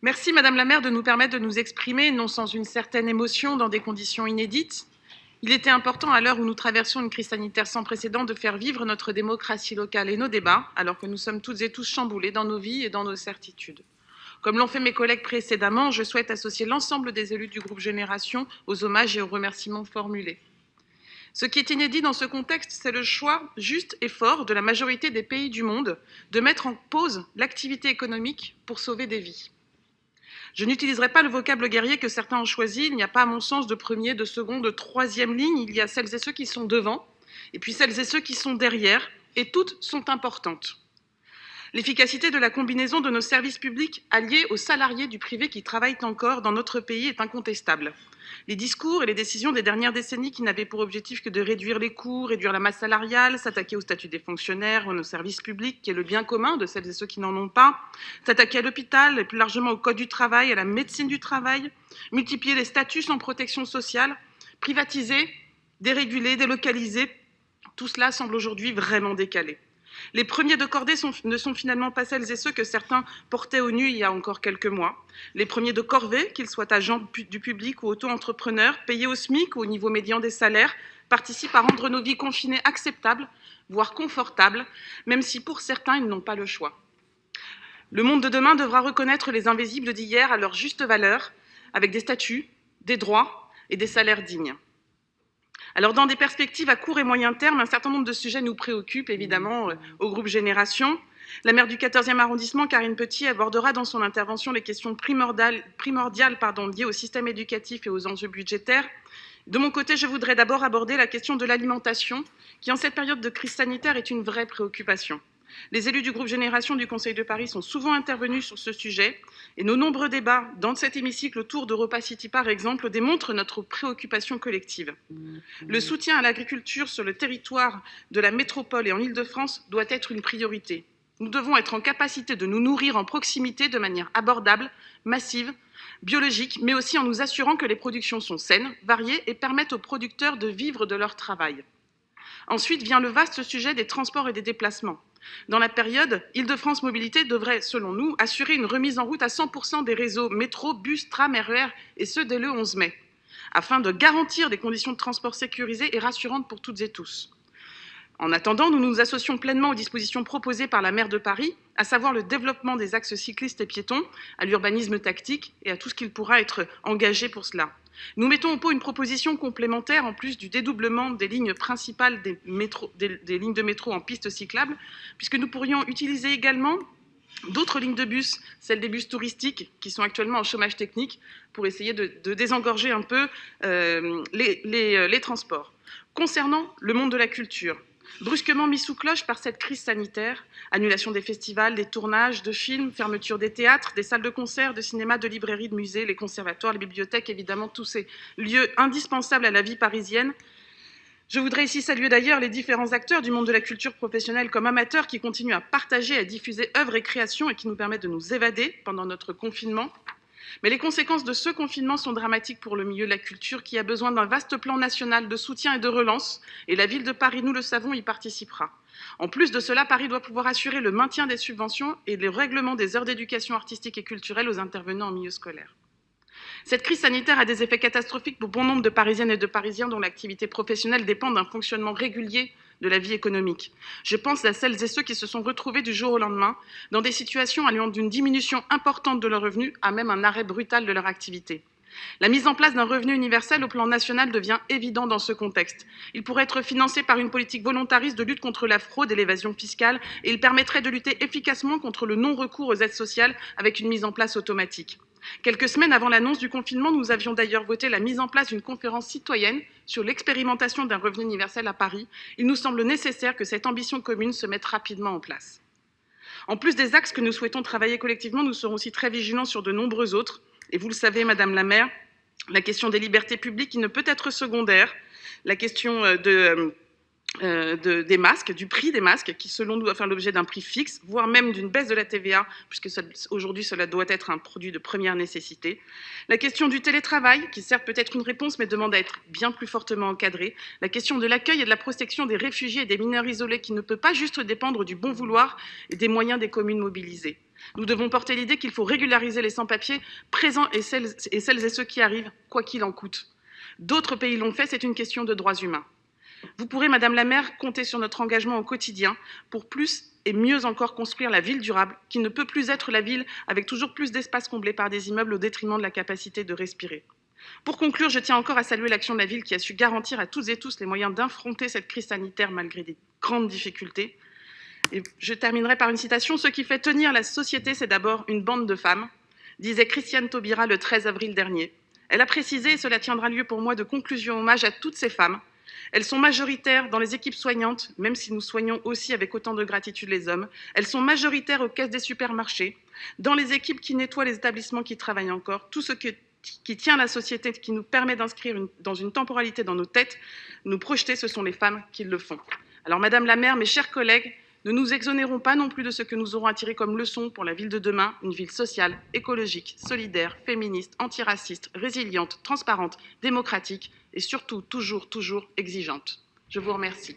Merci Madame la maire de nous permettre de nous exprimer, non sans une certaine émotion, dans des conditions inédites. Il était important, à l'heure où nous traversons une crise sanitaire sans précédent, de faire vivre notre démocratie locale et nos débats, alors que nous sommes toutes et tous chamboulés dans nos vies et dans nos certitudes. Comme l'ont fait mes collègues précédemment, je souhaite associer l'ensemble des élus du groupe Génération aux hommages et aux remerciements formulés. Ce qui est inédit dans ce contexte, c'est le choix juste et fort de la majorité des pays du monde de mettre en pause l'activité économique pour sauver des vies. Je n'utiliserai pas le vocable guerrier que certains ont choisi. Il n'y a pas, à mon sens, de première, de seconde, de troisième ligne. Il y a celles et ceux qui sont devant, et puis celles et ceux qui sont derrière, et toutes sont importantes. L'efficacité de la combinaison de nos services publics alliés aux salariés du privé qui travaillent encore dans notre pays est incontestable. Les discours et les décisions des dernières décennies qui n'avaient pour objectif que de réduire les coûts, réduire la masse salariale, s'attaquer au statut des fonctionnaires, aux services publics, qui est le bien commun de celles et ceux qui n'en ont pas, s'attaquer à l'hôpital et plus largement au code du travail, à la médecine du travail, multiplier les statuts sans protection sociale, privatiser, déréguler, délocaliser, tout cela semble aujourd'hui vraiment décalé. Les premiers de cordée ne sont finalement pas celles et ceux que certains portaient au nu il y a encore quelques mois. Les premiers de corvée, qu'ils soient agents du public ou auto-entrepreneurs, payés au SMIC ou au niveau médian des salaires, participent à rendre nos vies confinées acceptables, voire confortables, même si pour certains, ils n'ont pas le choix. Le monde de demain devra reconnaître les invisibles d'hier à leur juste valeur, avec des statuts, des droits et des salaires dignes. Alors, dans des perspectives à court et moyen terme, un certain nombre de sujets nous préoccupent, évidemment, au groupe Génération. La maire du 14e arrondissement, Karine Petit, abordera dans son intervention les questions primordiales liées au système éducatif et aux enjeux budgétaires. De mon côté, je voudrais d'abord aborder la question de l'alimentation, qui, en cette période de crise sanitaire, est une vraie préoccupation. Les élus du groupe Génération du Conseil de Paris sont souvent intervenus sur ce sujet et nos nombreux débats dans cet hémicycle autour d'Europa City, par exemple, démontrent notre préoccupation collective. Le soutien à l'agriculture sur le territoire de la métropole et en Île-de-France doit être une priorité. Nous devons être en capacité de nous nourrir en proximité de manière abordable, massive, biologique, mais aussi en nous assurant que les productions sont saines, variées et permettent aux producteurs de vivre de leur travail. Ensuite vient le vaste sujet des transports et des déplacements. Dans la période, Île-de-France Mobilité devrait, selon nous, assurer une remise en route à 100% des réseaux métro, bus, tram, RER, et ce dès le 11 mai, afin de garantir des conditions de transport sécurisées et rassurantes pour toutes et tous. En attendant, nous nous associons pleinement aux dispositions proposées par la maire de Paris, à savoir le développement des axes cyclistes et piétons, à l'urbanisme tactique et à tout ce qu'il pourra être engagé pour cela. Nous mettons au pot une proposition complémentaire, en plus du dédoublement des lignes principales des lignes de métro en pistes cyclables, puisque nous pourrions utiliser également d'autres lignes de bus, celles des bus touristiques qui sont actuellement en chômage technique, pour essayer de désengorger un peu les transports. Concernant le monde de la culture, brusquement mis sous cloche par cette crise sanitaire, annulation des festivals, des tournages de films, fermeture des théâtres, des salles de concert, de cinéma, de librairies, de musées, les conservatoires, les bibliothèques, évidemment tous ces lieux indispensables à la vie parisienne. Je voudrais ici saluer d'ailleurs les différents acteurs du monde de la culture professionnelle comme amateurs qui continuent à partager, à diffuser œuvres et créations et qui nous permettent de nous évader pendant notre confinement. Mais les conséquences de ce confinement sont dramatiques pour le milieu de la culture qui a besoin d'un vaste plan national de soutien et de relance, et la ville de Paris, nous le savons, y participera. En plus de cela, Paris doit pouvoir assurer le maintien des subventions et le règlement des heures d'éducation artistique et culturelle aux intervenants en milieu scolaire. Cette crise sanitaire a des effets catastrophiques pour bon nombre de Parisiennes et de Parisiens dont l'activité professionnelle dépend d'un fonctionnement régulier de la vie économique. Je pense à celles et ceux qui se sont retrouvés du jour au lendemain dans des situations allant d'une diminution importante de leurs revenus à même un arrêt brutal de leur activité. La mise en place d'un revenu universel au plan national devient évident dans ce contexte. Il pourrait être financé par une politique volontariste de lutte contre la fraude et l'évasion fiscale et il permettrait de lutter efficacement contre le non-recours aux aides sociales avec une mise en place automatique. Quelques semaines avant l'annonce du confinement, nous avions d'ailleurs voté la mise en place d'une conférence citoyenne sur l'expérimentation d'un revenu universel à Paris. Il nous semble nécessaire que cette ambition commune se mette rapidement en place. En plus des axes que nous souhaitons travailler collectivement, nous serons aussi très vigilants sur de nombreux autres. Et vous le savez, Madame la maire, la question des libertés publiques qui ne peut être secondaire, la question des masques, du prix des masques, qui selon nous doit faire l'objet d'un prix fixe, voire même d'une baisse de la TVA, puisque aujourd'hui cela doit être un produit de première nécessité. La question du télétravail, qui certes peut être une réponse, mais demande à être bien plus fortement encadrée. La question de l'accueil et de la protection des réfugiés et des mineurs isolés, qui ne peut pas juste dépendre du bon vouloir et des moyens des communes mobilisées. Nous devons porter l'idée qu'il faut régulariser les sans-papiers présents et celles et ceux qui arrivent, quoi qu'il en coûte. D'autres pays l'ont fait, c'est une question de droits humains. Vous pourrez, Madame la maire, compter sur notre engagement au quotidien pour plus et mieux encore construire la ville durable, qui ne peut plus être la ville avec toujours plus d'espace comblé par des immeubles au détriment de la capacité de respirer. Pour conclure, je tiens encore à saluer l'action de la ville qui a su garantir à toutes et tous les moyens d'affronter cette crise sanitaire malgré des grandes difficultés. Et je terminerai par une citation. « Ce qui fait tenir la société, c'est d'abord une bande de femmes », disait Christiane Taubira le 13 avril dernier. Elle a précisé, et cela tiendra lieu pour moi de conclusion hommage à toutes ces femmes. Elles sont majoritaires dans les équipes soignantes, même si nous soignons aussi avec autant de gratitude les hommes. Elles sont majoritaires aux caisses des supermarchés, dans les équipes qui nettoient les établissements qui travaillent encore. Tout ce qui tient la société, qui nous permet d'inscrire dans une temporalité dans nos têtes, nous projeter, ce sont les femmes qui le font. Alors, Madame la maire, mes chers collègues, ne nous exonérons pas non plus de ce que nous aurons à tirer comme leçon pour la ville de demain, une ville sociale, écologique, solidaire, féministe, antiraciste, résiliente, transparente, démocratique et surtout toujours exigeante. Je vous remercie.